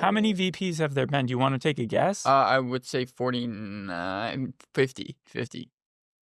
How many VPs have there been? Do you want to take a guess? I would say 49, 50.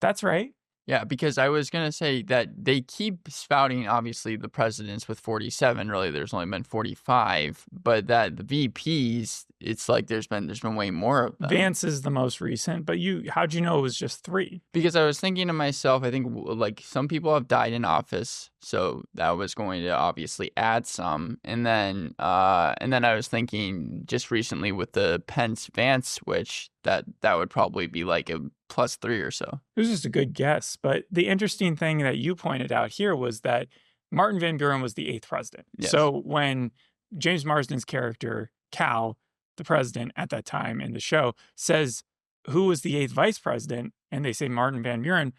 That's right. Yeah, because I was going to say that they keep spouting, obviously, the presidents with 47. Really, there's only been 45. But that the VPs, it's like there's been way more of them. Vance is the most recent, but how'd you know it was just 3? Because I was thinking to myself, I think like some people have died in office, so that was going to obviously add some. And then I was thinking just recently with the Pence-Vance switch, that would probably be like a +3 or so. It was just a good guess. But the interesting thing that you pointed out here was that Martin Van Buren was the 8th president. Yes. So when James Marsden's character, Cal, the president at that time in the show, says, who was the 8th vice president? And they say Martin Van Buren.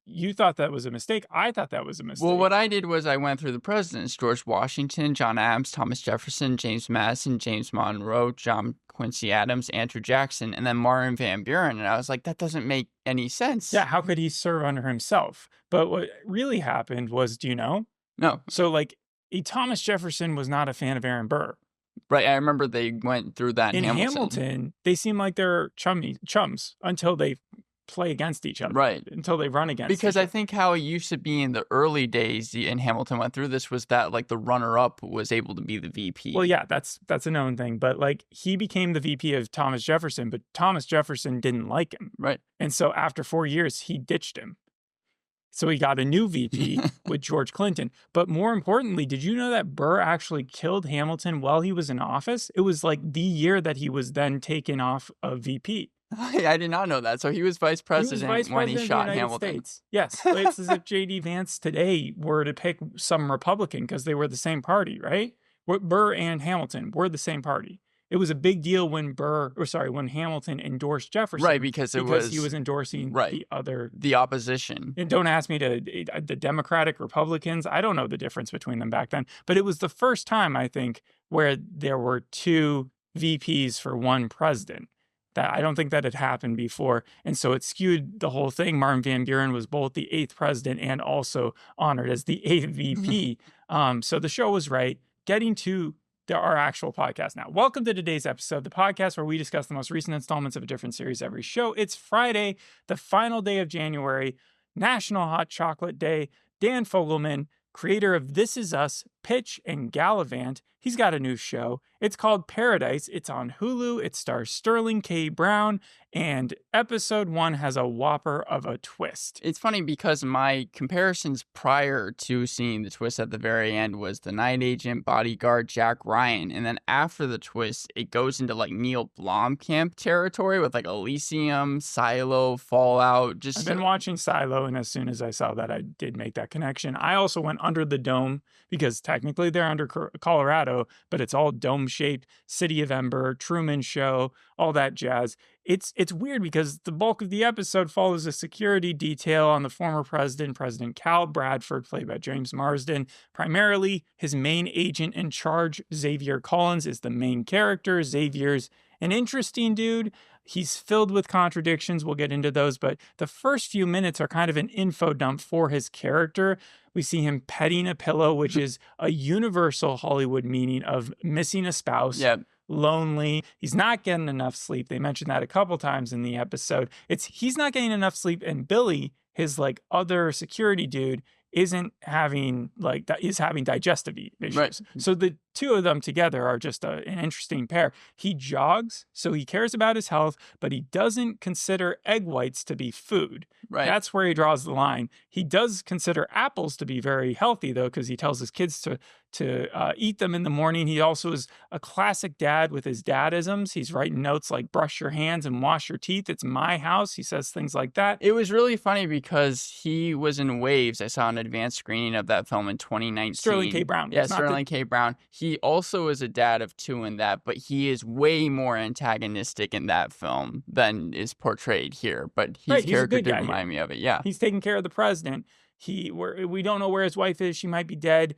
You thought that was a mistake. I thought that was a mistake. Well, what I did was I went through the presidents: George Washington, John Adams, Thomas Jefferson, James Madison, James Monroe, John Quincy Adams, Andrew Jackson, and then Martin Van Buren. And I was like, that doesn't make any sense. Yeah, how could he serve under himself? But what really happened was, do you know? No. So, like, Thomas Jefferson was not a fan of Aaron Burr. Right, I remember they went through that in Hamilton. They seem like they're chums until they play against each other. Right. Until they run against because each other. I think how it used to be in the early days, and Hamilton went through this, was that like the runner-up was able to be the VP. Well, yeah, that's a known thing. But like he became the VP of Thomas Jefferson, but Thomas Jefferson didn't like him. Right. And so after 4 years, he ditched him. So he got a new VP with George Clinton. But more importantly, did you know that Burr actually killed Hamilton while he was in office? It was like the year that he was then taken off of VP. I did not know that. So he was vice president when he shot Hamilton. States. Yes. It's as if J.D. Vance today were to pick some Republican because they were the same party, right? Burr and Hamilton were the same party. It was a big deal when when Hamilton endorsed Jefferson. Right, because he was endorsing the opposition. And don't ask me the Democratic Republicans. I don't know the difference between them back then. But it was the first time, I think, where there were 2 VPs for one president. That I don't think that had happened before. And so it skewed the whole thing. Martin Van Buren was both the 8th president and also honored as the 8th VP. So the show was right. Getting to our actual podcast now. Welcome to today's episode, the podcast where we discuss the most recent installments of a different series every show. It's Friday, the final day of January, National Hot Chocolate Day. Dan Fogelman, creator of This Is Us, Pitch, and Gallivant, he's got a new show. It's called Paradise. It's on Hulu. It stars Sterling K. Brown, and episode 1 has a whopper of a twist. It's funny because my comparisons prior to seeing the twist at the very end was the night agent, bodyguard, Jack Ryan. And then after the twist, it goes into like Neil Blomkamp territory with like Elysium, Silo, Fallout. I've been watching Silo, and as soon as I saw that, I did make that connection. I also went Under the Dome because technically they're under Colorado, but it's all dome-shaped, City of Ember, Truman Show, all that jazz. It's weird because the bulk of the episode follows a security detail on the former president, President Cal Bradford, played by James Marsden. Primarily, his main agent in charge, Xavier Collins, is the main character. Xavier's an interesting dude. He's filled with contradictions. We'll get into those, but the first few minutes are kind of an info dump for his character. We see him petting a pillow, which is a universal Hollywood meaning of missing a spouse. Yeah. Lonely. He's not getting enough sleep. They mentioned that a couple times in the episode. He's not getting enough sleep, and Billy, his like other security dude, is having digestive issues. Right. So the two of them together are just an interesting pair. He jogs, so he cares about his health, but he doesn't consider egg whites to be food. Right. That's where he draws the line. He does consider apples to be very healthy, though, because he tells his kids to eat them in the morning. He also is a classic dad with his dadisms. He's writing notes like brush your hands and wash your teeth. It's my house. He says things like that. It was really funny because he was in Waves. I saw an advanced screening of that film in 2019. Sterling K. Brown. Yeah, Sterling K. Brown. He also is a dad of 2 in that, but he is way more antagonistic in that film than is portrayed here. But his character did remind me of it. Yeah. He's taking care of the president. We don't know where his wife is. She might be dead.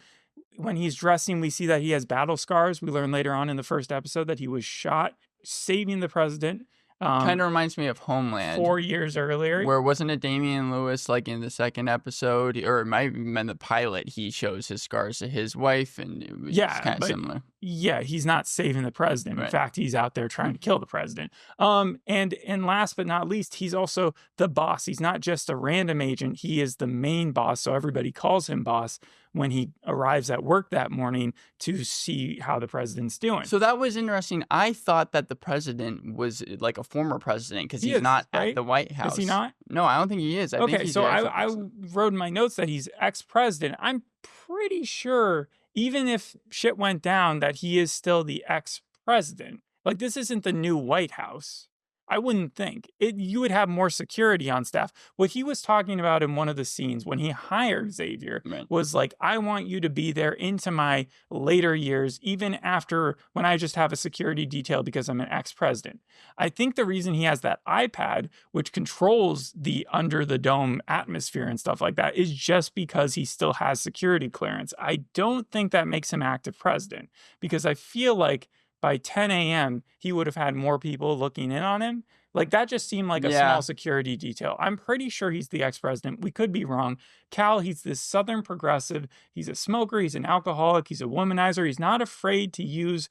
When he's dressing, we see that he has battle scars. We learn later on in the first episode that he was shot saving the president. Kind of reminds me of Homeland. 4 years earlier. Where wasn't it Damian Lewis, like in the second episode, or it might have been the pilot, he shows his scars to his wife, and it was kind of similar. Yeah, he's not saving the president. In Right. fact, he's out there trying to kill the president. And last but not least, he's also the boss. He's not just a random agent. He is the main boss. So everybody calls him boss when he arrives at work that morning to see how the president's doing. So that was interesting. I thought that the president was like a former president because He he's is, not right? at the White House. Is he not? No, I don't think he is. I think Okay, he's so the actual I president. wrote in my notes that he's ex-president. I'm pretty sure, even if shit went down, that he is still the ex-president. Like, this isn't the new White House. I wouldn't think. You would have more security on staff. What he was talking about in one of the scenes when he hired Xavier Right. was like, I want you to be there into my later years, even after when I just have a security detail because I'm an ex-president. I think the reason he has that iPad, which controls the under the dome atmosphere and stuff like that, is just because he still has security clearance. I don't think that makes him active president, because I feel like by 10 a.m., he would have had more people looking in on him. Like, that just seemed like a Yeah. small security detail. I'm pretty sure he's the ex-president. We could be wrong. Cal, he's this Southern progressive. He's a smoker. He's an alcoholic. He's a womanizer. He's not afraid to use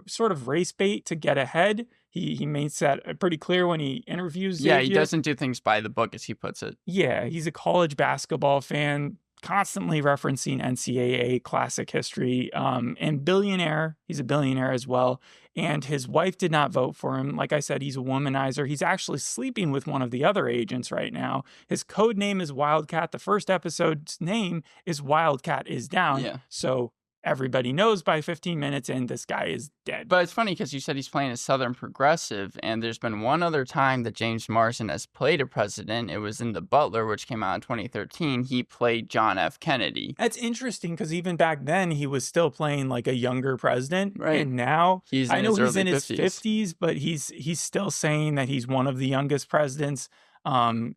sort of race bait to get ahead. He makes that pretty clear when he interviews Xavier. Yeah, he doesn't do things by the book, as he puts it. Yeah, he's a college basketball fan, constantly referencing NCAA classic history, and billionaire. He's a billionaire as well. And his wife did not vote for him. Like I said, he's a womanizer. He's actually sleeping with one of the other agents right now. His code name is Wildcat. The first episode's name is Wildcat is Down. Yeah. So everybody knows by 15 minutes in, this guy is dead. But it's funny because you said he's playing a Southern progressive, and there's been one other time that James Marsden has played a president. It was in The Butler, which came out in 2013. He played John F. Kennedy. That's interesting because even back then he was still playing like a younger president, Right. And now He's in I know his he's early in his 50s. 50s, but he's still saying that he's one of the youngest presidents. And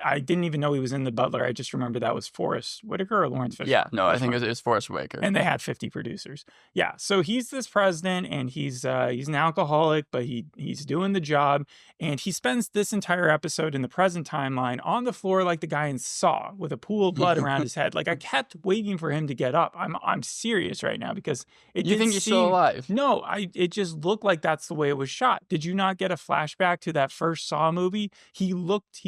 I didn't even know he was in The Butler. I just remember that was Forrest Whitaker or Lawrence Fishburne. Yeah, no, I Which think one? it was Forrest Whitaker. And they had 50 producers. Yeah, so he's this president, and he's an alcoholic, but he's doing the job. And he spends this entire episode in the present timeline on the floor like the guy in Saw, with a pool of blood around his head. Like, I kept waiting for him to get up. I'm serious right now, because it You didn't think he's still seem- alive? No, it just looked like that's the way it was shot. Did you not get a flashback to that first Saw movie? He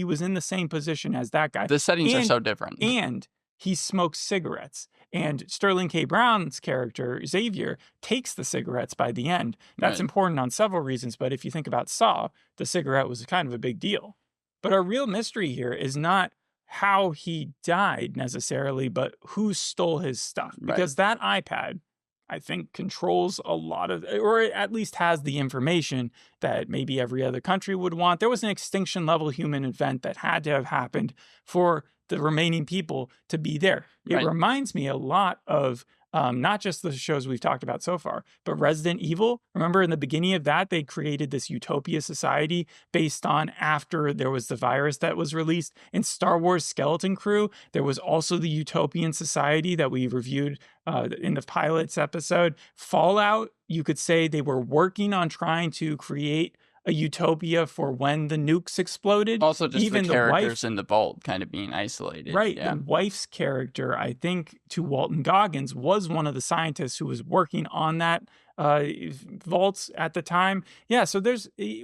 was in the same position as that guy. The settings are And- so different. And he smokes cigarettes. And Sterling K. Brown's character, Xavier, takes the cigarettes by the end. That's Right. important on several reasons, but if you think about Saw, the cigarette was kind of a big deal. But our real mystery here is not how he died necessarily, but who stole his stuff. Right. Because that iPad, I think, controls a lot of, or at least has the information that maybe every other country would want. There was an extinction level human event that had to have happened for the remaining people to be there. It Right. reminds me a lot of not just the shows we've talked about so far, but Resident Evil. Remember, in the beginning of that, they created this utopia society based on after there was the virus that was released. In Star Wars Skeleton Crew, there was also the utopian society that we reviewed in the pilots episode. Fallout, you could say they were working on trying to create a utopia for when the nukes exploded. Also, just Even the the wife- characters in the vault kind of being isolated. Right. Yeah. The wife's character, I think, to Walton Goggins, was one of the scientists who was working on that vaults at the time. Yeah, so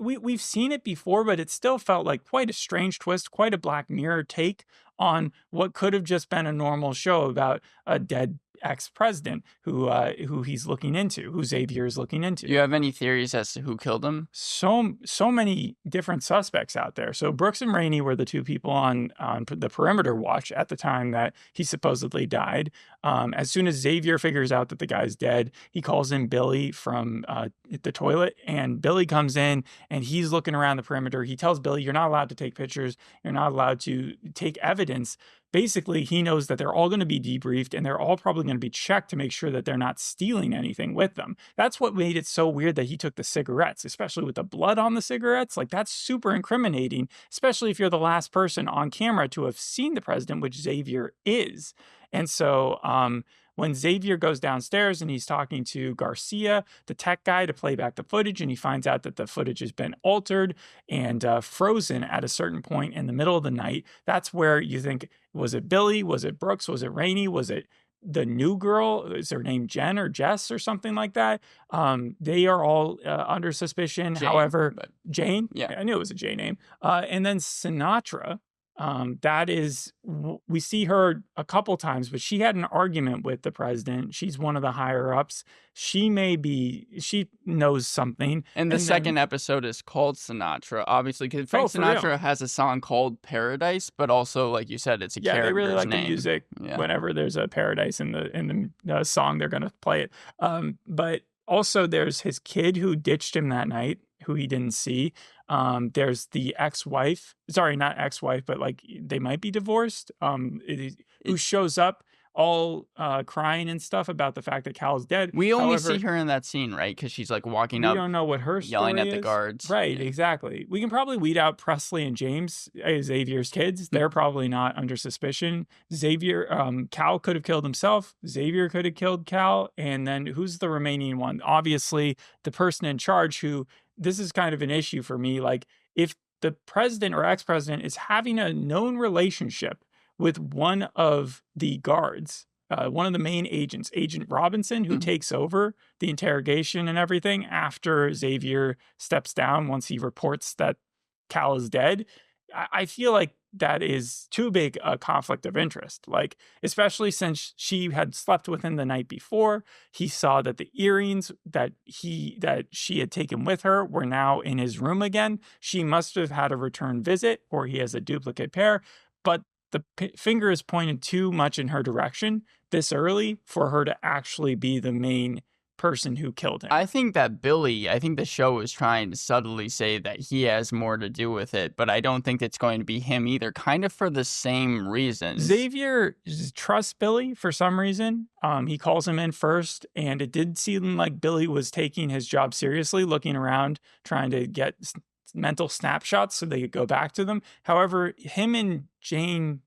we've seen it before, but it still felt like quite a strange twist, quite a Black Mirror take on what could have just been a normal show about a dead ex-president who he's looking into, who Xavier is looking into. Do you have any theories as to who killed him? So many different suspects out there. So Brooks and Rainey were the two people on the perimeter watch at the time that he supposedly died. As soon as Xavier figures out that the guy's dead, he calls in Billy from the toilet, and Billy comes in and he's looking around the perimeter. He tells Billy, "You're not allowed to take pictures. You're not allowed to take evidence." Basically, he knows that they're all going to be debriefed and they're all probably going to be checked to make sure that they're not stealing anything with them. That's what made it so weird that he took the cigarettes, especially with the blood on the cigarettes. Like, that's super incriminating, especially if you're the last person on camera to have seen the president, which Xavier is. And so when Xavier goes downstairs and he's talking to Garcia, the tech guy, to play back the footage, and he finds out that the footage has been altered and frozen at a certain point in the middle of the night, that's where you think, was it Billy? Was it Brooks? Was it Rainey? Was it the new girl, is her name Jen or Jess or something like that? They are all under suspicion. Jane, However, but Jane, yeah. I knew it was a J name. And then Sinatra, that is, we see her a couple times, but she had an argument with the president. She's one of the higher ups. She knows something. And the second episode is called Sinatra, obviously, because Frank Sinatra has a song called Paradise, but also, like you said, it's a character's name. Yeah, they really like the music. Yeah. Whenever there's a paradise in the song, they're going to play it. But also there's his kid who ditched him that night, who he didn't see. There's the ex-wife, sorry, not ex-wife, but like they might be divorced, who shows up all crying and stuff about the fact that Cal's dead. We only see her in that scene, right? Because she's like walking up. We don't know what her story yelling at is. The guards. Right, exactly. We can probably weed out Presley and James, Xavier's kids. They're probably not under suspicion. Cal could have killed himself. Xavier could have killed Cal. And then who's the remaining one? Obviously, the person in charge who, this is kind of an issue for me. Like, if the president or ex-president is having a known relationship with one of the guards, one of the main agents, Agent Robinson, who takes over the interrogation and everything after Xavier steps down once he reports that Cal is dead, I feel like that is too big a conflict of interest. Like, especially since she had slept with him the night before, he saw that the earrings that she had taken with her were now in his room again. She must have had a return visit, or he has a duplicate pair, but the finger is pointed too much in her direction this early for her to actually be the main person who killed him. I think the show is trying to subtly say that he has more to do with it, but I don't think it's going to be him either, kind of for the same reasons. Xavier trusts Billy for some reason. He calls him in first, and it did seem like Billy was taking his job seriously, looking around, trying to get mental snapshots so they could go back to them. However, him and Jane?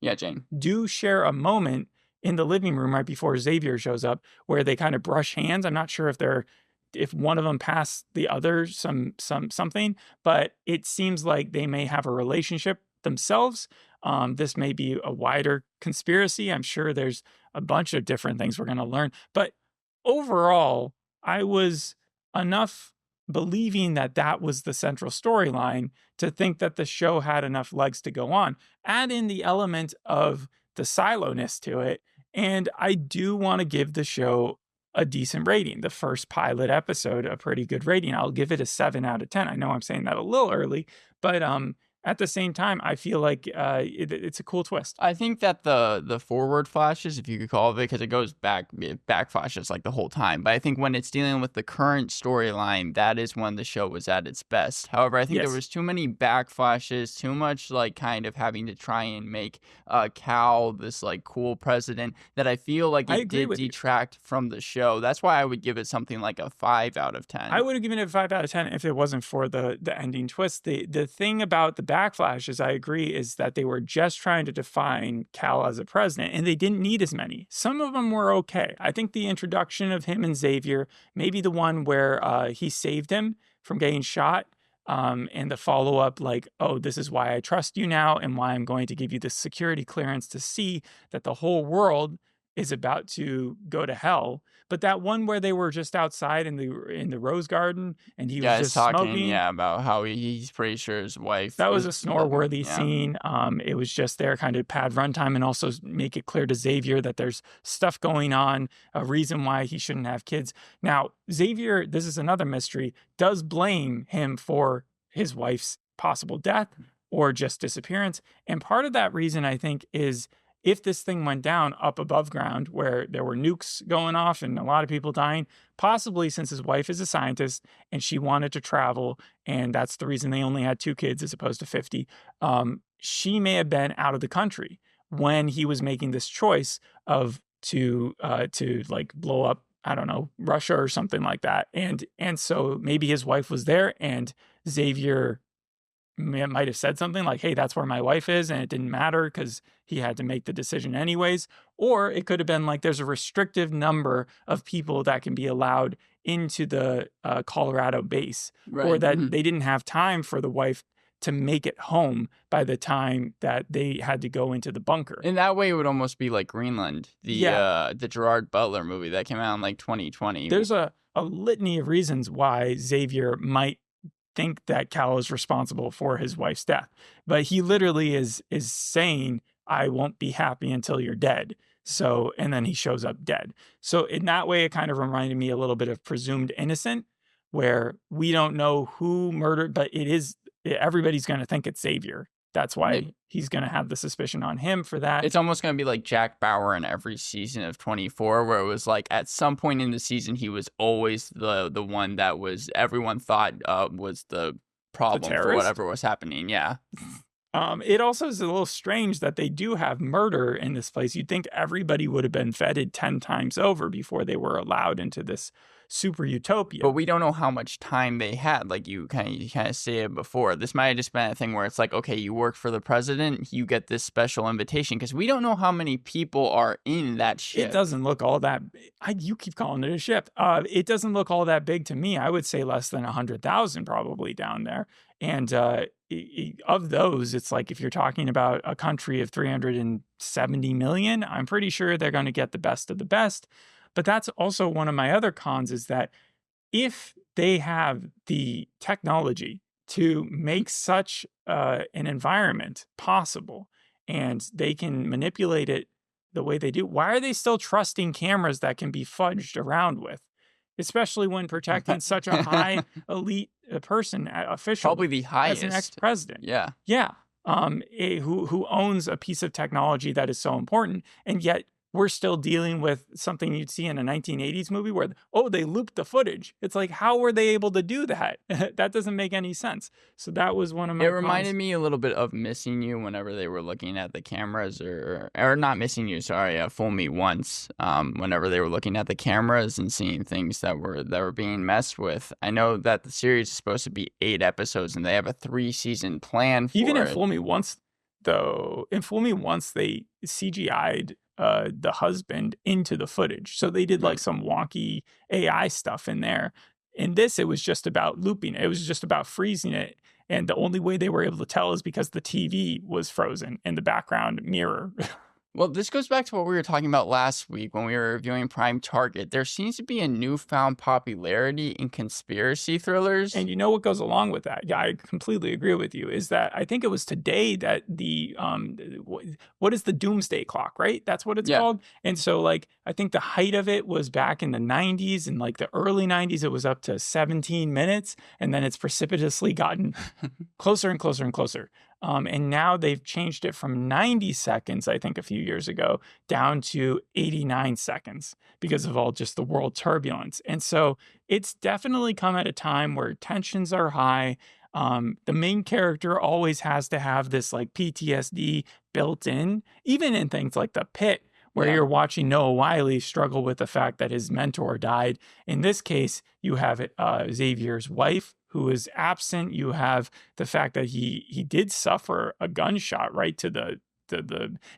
Yeah, Jane. Do share a moment in the living room right before Xavier shows up where they kind of brush hands. I'm not sure if one of them passed the other something, but it seems like they may have a relationship themselves. This may be a wider conspiracy. I'm sure there's a bunch of different things we're going to learn. But overall, I was enough believing that was the central storyline to think that the show had enough legs to go on. Add in the element of the silo-ness to it, and I do want to give the show a decent rating. The first pilot episode, a pretty good rating. I'll give it a 7 out of 10. I know I'm saying that a little early, but at the same time, I feel like it's a cool twist. I think that the forward flashes, if you could call it, because it goes back flashes like the whole time. But I think when it's dealing with the current storyline, that is when the show was at its best. However, I think there was too many back flashes, too much like kind of having to try and make Cal this like cool president that I feel like it did detract from the show. That's why I would give it something like a 5 out of 10. I would have given it a 5 out of 10 if it wasn't for the ending twist. The thing about the backflashes, I agree, is that they were just trying to define Cal as a president, and they didn't need as many. Some of them were okay. I think the introduction of him and Xavier, maybe the one where he saved him from getting shot, and the follow-up, like, oh, this is why I trust you now, and why I'm going to give you the security clearance to see that the whole world is about to go to hell. But that one where they were just outside in the rose garden and he was just talking, smoking. Yeah, about how he's pretty sure his wife. That was a snore-worthy scene. It was just there kind of pad runtime and also make it clear to Xavier that there's stuff going on, a reason why he shouldn't have kids. Now, Xavier, this is another mystery, does blame him for his wife's possible death or just disappearance. And part of that reason, I think, is if this thing went down up above ground where there were nukes going off and a lot of people dying, possibly since his wife is a scientist and she wanted to travel, and that's the reason they only had 2 kids as opposed to 50, she may have been out of the country when he was making this choice of to like blow up, I don't know, Russia or something like that. And so maybe his wife was there and Xavier might have said something like, hey, that's where my wife is, and it didn't matter because he had to make the decision anyways. Or it could have been like there's a restrictive number of people that can be allowed into the Colorado base, or that they didn't have time for the wife to make it home by the time that they had to go into the bunker. In that way, it would almost be like Greenland, the Gerard Butler movie that came out in like 2020. There's a litany of reasons why Xavier might think that Cal is responsible for his wife's death, but he literally is saying, "I won't be happy until you're dead." So, and then he shows up dead. So in that way, it kind of reminded me a little bit of Presumed Innocent, where we don't know who murdered, but everybody's going to think it's Xavier. That's why he's going to have the suspicion on him for that. It's almost going to be like Jack Bauer in every season of 24, where it was like at some point in the season, he was always the one that was everyone thought was the problem for whatever was happening. Yeah. It also is a little strange that they do have murder in this place. You'd think everybody would have been vetted 10 times over before they were allowed into this super utopia. But we don't know how much time they had. Like you kind of say it before. This might have just been a thing where it's like, okay, you work for the president, you get this special invitation, because we don't know how many people are in that ship. It doesn't look all that. You keep calling it a ship. It doesn't look all that big to me. I would say less than 100,000 probably down there. And of those, it's like if you're talking about a country of 370 million, I'm pretty sure they're going to get the best of the best. But that's also one of my other cons, is that if they have the technology to make such an environment possible and they can manipulate it the way they do, why are they still trusting cameras that can be fudged around with? Especially when protecting such a high elite person, official. Probably the highest. As an ex-president. Yeah. Yeah. Who owns a piece of technology that is so important, and yet we're still dealing with something you'd see in a 1980s movie where, they looped the footage. It's like, how were they able to do that? That doesn't make any sense. So that was one of my It reminded me a little bit of Missing You whenever they were looking at the cameras, or not Missing You, sorry, Fool Me Once, whenever they were looking at the cameras and seeing things that were being messed with. I know that the series is supposed to be 8 episodes and they have a 3-season plan for Even it. in Fool Me Once, though, they CGI'd the husband into the footage. So they did like some wonky AI stuff in there. In this, it was just about looping it. It was just about freezing it. And the only way they were able to tell is because the TV was frozen in the background mirror. Well, this goes back to what we were talking about last week when we were reviewing Prime Target. There seems to be a newfound popularity in conspiracy thrillers. And you know what goes along with that? Yeah, I completely agree with you. Is that I think it was today that the what is the doomsday clock, right? That's what it's called. And so like I think the height of it was back in the 90s, and like the early 90s it was up to 17 minutes, and then it's precipitously gotten closer and closer and closer. And now they've changed it from 90 seconds, I think a few years ago, down to 89 seconds because of all just the world turbulence. And so it's definitely come at a time where tensions are high. The main character always has to have this like PTSD built in, even in things like The Pit, where you're watching Noah Wyle struggle with the fact that his mentor died. In this case, you have Xavier's wife, who is absent. You have the fact that he did suffer a gunshot right to the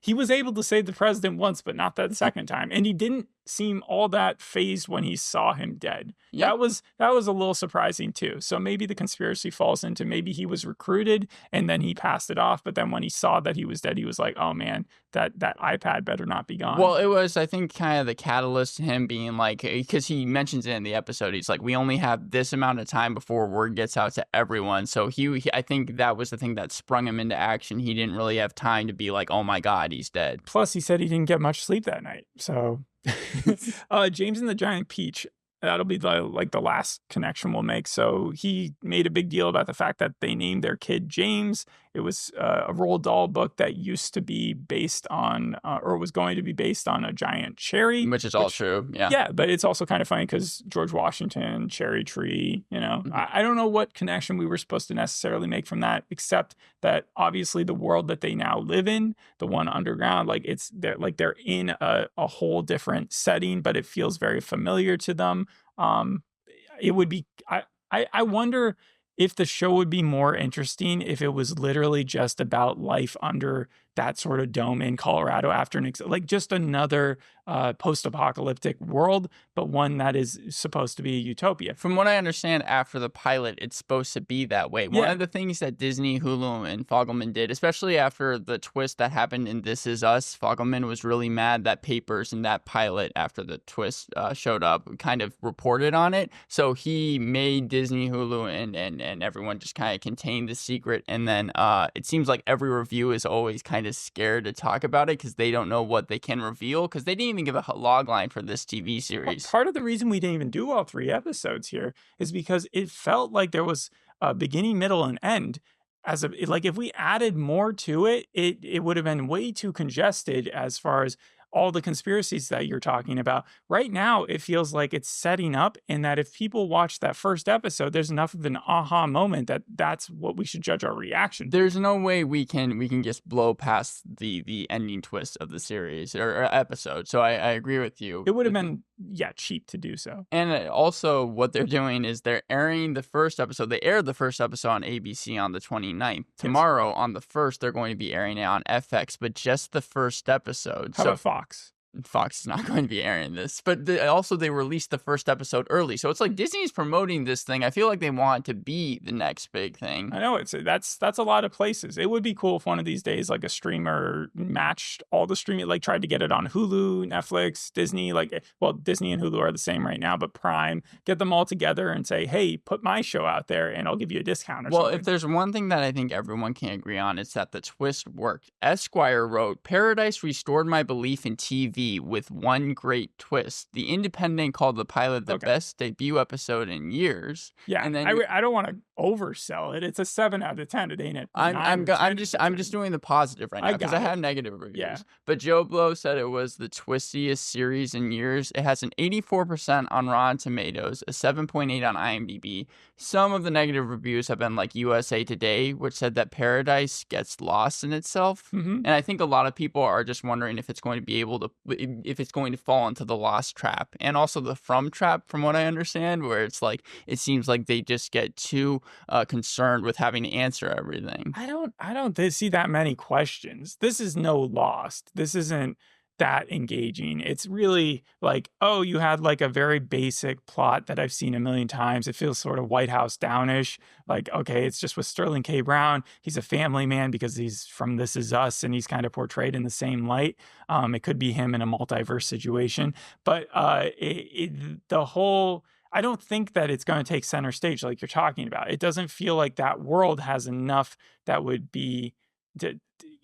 he was able to save the president once, but not that second time. And he didn't seem all that fazed when he saw him dead. That was a little surprising too. So maybe the conspiracy falls into maybe he was recruited and then he passed it off. But then when he saw that he was dead, he was like, oh man, that iPad better not be gone. Well, it was, I think, kind of the catalyst to him being like, because he mentions it in the episode, he's like, we only have this amount of time before word gets out to everyone. So he I think that was the thing that sprung him into action. He didn't really have time to be like, oh my God, he's dead. Plus, he said he didn't get much sleep that night. So James and the Giant Peach, that'll be the last connection we'll make. So he made a big deal about the fact that they named their kid James. It was a Roald Dahl book that used to be based on, or was going to be based on, a giant cherry. Which is all true, yeah. Yeah, but it's also kind of funny because George Washington, cherry tree, I don't know what connection we were supposed to necessarily make from that, except that obviously the world that they now live in, the one underground, they're in a whole different setting, but it feels very familiar to them. It would be, I wonder if the show would be more interesting if it was literally just about life under that sort of dome in Colorado after like just another post-apocalyptic world, but one that is supposed to be a utopia. From what I understand, after the pilot, it's supposed to be that way. One of the things that Disney, Hulu, and Fogelman did, especially after the twist that happened in This Is Us, Fogelman was really mad that Papers and that pilot, after the twist showed up, kind of reported on it. So he made Disney, Hulu, and everyone just kind of contain the secret. And then it seems like every review is always kind of scared to talk about it because they don't know what they can reveal, because they didn't even give a log line for this TV series. Part of the reason we didn't even do all 3 episodes here is because it felt like there was a beginning, middle, and end. Like if we added more to it, it would have been way too congested as far as all the conspiracies that you're talking about. Right now, it feels like it's setting up, and that if people watch that first episode, there's enough of an aha moment that that's what we should judge our reaction to. There's no way we can just blow past the ending twist of the series or episode. So I agree with you. It would have been cheap to do so. And also what they're doing is they're airing the first episode. They aired the first episode on ABC on the 29th. Tomorrow on the 1st, they're going to be airing it on FX, but just the first episode. How about Fox? Fox is not going to be airing this, but they released the first episode early, so it's like Disney's promoting this thing. I feel like they want it to be the next big thing. I know that's a lot of places. It would be cool if one of these days, like a streamer matched all the streaming, like tried to get it on Hulu, Netflix, Disney. Like, well, Disney and Hulu are the same right now, but Prime, get them all together and say, hey, put my show out there, and I'll give you a discount. Well, if there's one thing that I think everyone can agree on, it's that the twist worked. Esquire wrote, "Paradise restored my belief in TV with one great twist. The Independent called the pilot the best debut episode in years." Yeah, and then I don't want to oversell it. It's a 7 out of 10. It ain't it. I'm just doing the positive right now because I have negative reviews. Yeah. But Joe Blow said it was the twistiest series in years. It has an 84% on Rotten Tomatoes, a 7.8 on IMDb. Some of the negative reviews have been like USA Today, which said that Paradise gets lost in itself. Mm-hmm. And I think a lot of people are just wondering if it's going to be able to, if it's going to fall into the lost trap, and also the from trap, from what I understand, where it's like it seems like they just get too concerned with having to answer everything. I don't see that many questions. This is no Lost. This isn't that engaging. It's really like, oh, you had like a very basic plot that I've seen a million times. It feels sort of White House Downish. Like, okay, it's just with Sterling K. Brown. He's a family man because he's from This Is Us, and he's kind of portrayed in the same light. It could be him in a multiverse situation, but the whole, I don't think that it's going to take center stage like you're talking about. It doesn't feel like that world has enough that would be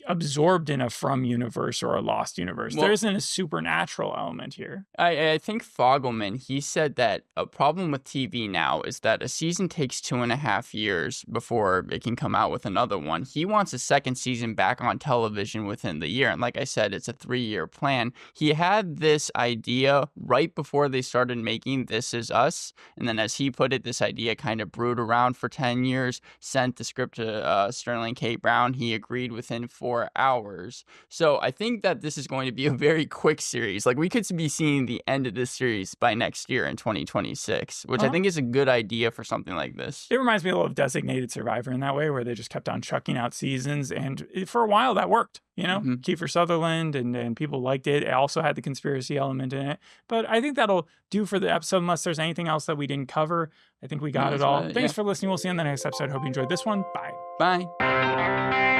absorbed in a From universe or a Lost universe. There isn't a supernatural element here. I think Fogelman, he said that a problem with TV now is that a season takes 2.5 years before it can come out with another one. He wants a second season back on television within the year. And like I said, it's a 3-year plan. He had this idea right before they started making This Is Us. And then, as he put it, this idea kind of brewed around for 10 years, sent the script to Sterling K. Brown. He agreed within 4 hours. So I think that this is going to be a very quick series. Like, we could be seeing the end of this series by next year in 2026, which I think is a good idea for something like this. It reminds me a little of Designated Survivor in that way, where they just kept on chucking out seasons, and for a while that worked. You know, Kiefer Sutherland and people liked it. It also had the conspiracy element in it. But I think that'll do for the episode, unless there's anything else that we didn't cover. I think we got it all. Thanks for listening. We'll see you on the next episode. Hope you enjoyed this one. Bye. Bye.